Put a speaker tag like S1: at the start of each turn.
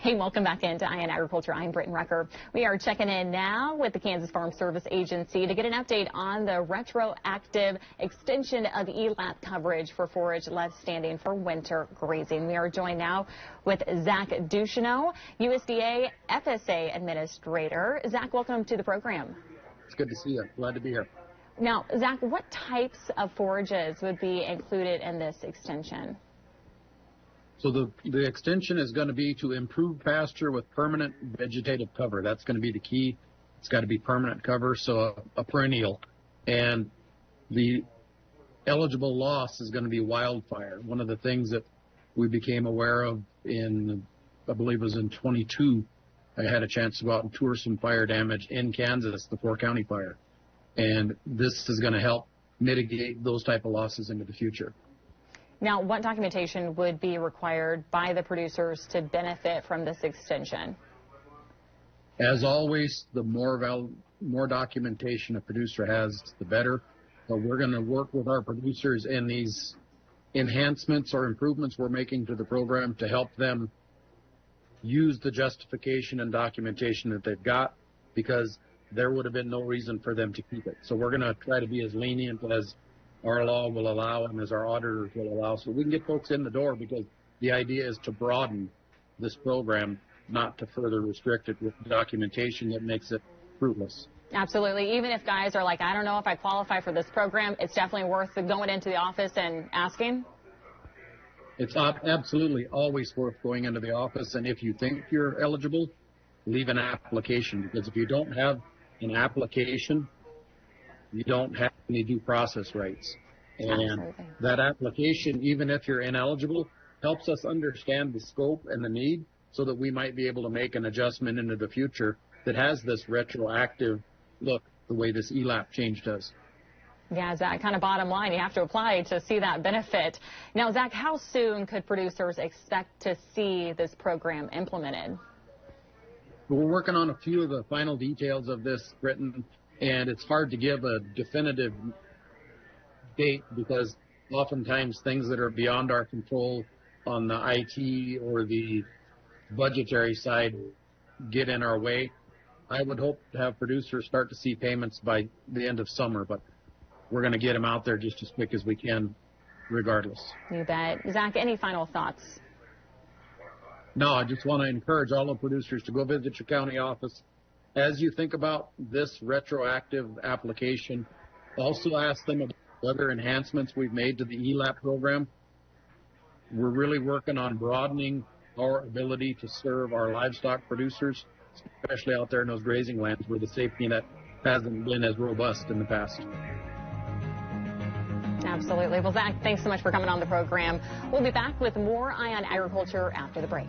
S1: Hey, welcome back into Eye on Agriculture. I'm Britton Rucker. We are checking in now with the Kansas Farm Service Agency to get an update on the retroactive extension of ELAP coverage for forage left standing for winter grazing. We are joined now with Zach Ducheneaux, USDA FSA Administrator. Zach, welcome to the program.
S2: It's good to see you. Glad to be here.
S1: Now, Zach, what types of forages would be included in this extension?
S2: So the extension is going to be to improve pasture with permanent vegetative cover. That's going to be the key. It's got to be permanent cover, so a perennial. And the eligible loss is going to be wildfire. One of the things that we became aware of in, I believe it was in 22, I had a chance to go out and tour some fire damage in Kansas, the 4-county fire. And this is going to help mitigate those type of losses into the future.
S1: Now, what documentation would be required by the producers to benefit from this extension?
S2: As always, the more documentation a producer has, the better. But we're going to work with our producers in these enhancements or improvements we're making to the program to help them use the justification and documentation that they've got, because there would have been no reason for them to keep it. So we're going to try to be as lenient as our law will allow and as our auditors will allow, so we can get folks in the door, because the idea is to broaden this program, not to further restrict it with documentation that makes it fruitless.
S1: Absolutely. Even if guys are like, I don't know if I qualify for this program, it's definitely worth going into the office and asking?
S2: It's absolutely always worth going into the office, and if you think you're eligible, leave an application, because if you don't have an application, you don't have any due process rights. And
S1: Absolutely.
S2: That application, even if you're ineligible, helps us understand the scope and the need, so that we might be able to make an adjustment into the future that has this retroactive look, the way this ELAP change does.
S1: Yeah, Zach, kind of bottom line, you have to apply to see that benefit. Now, Zach, how soon could producers expect to see this program implemented?
S2: We're working on a few of the final details of this, Britton, and it's hard to give a definitive date, because oftentimes things that are beyond our control on the IT or the budgetary side get in our way. I would hope to have producers start to see payments by the end of summer, but we're going to get them out there just as quick as we can regardless.
S1: You bet. Zach, any final thoughts?
S2: No, I just want to encourage all the producers to go visit your county office. As you think about this retroactive application, also ask them about other enhancements we've made to the ELAP program. We're really working on broadening our ability to serve our livestock producers, especially out there in those grazing lands where the safety net hasn't been as robust in the past.
S1: Absolutely. Well, Zach, thanks so much for coming on the program. We'll be back with more Eye on Agriculture after the break.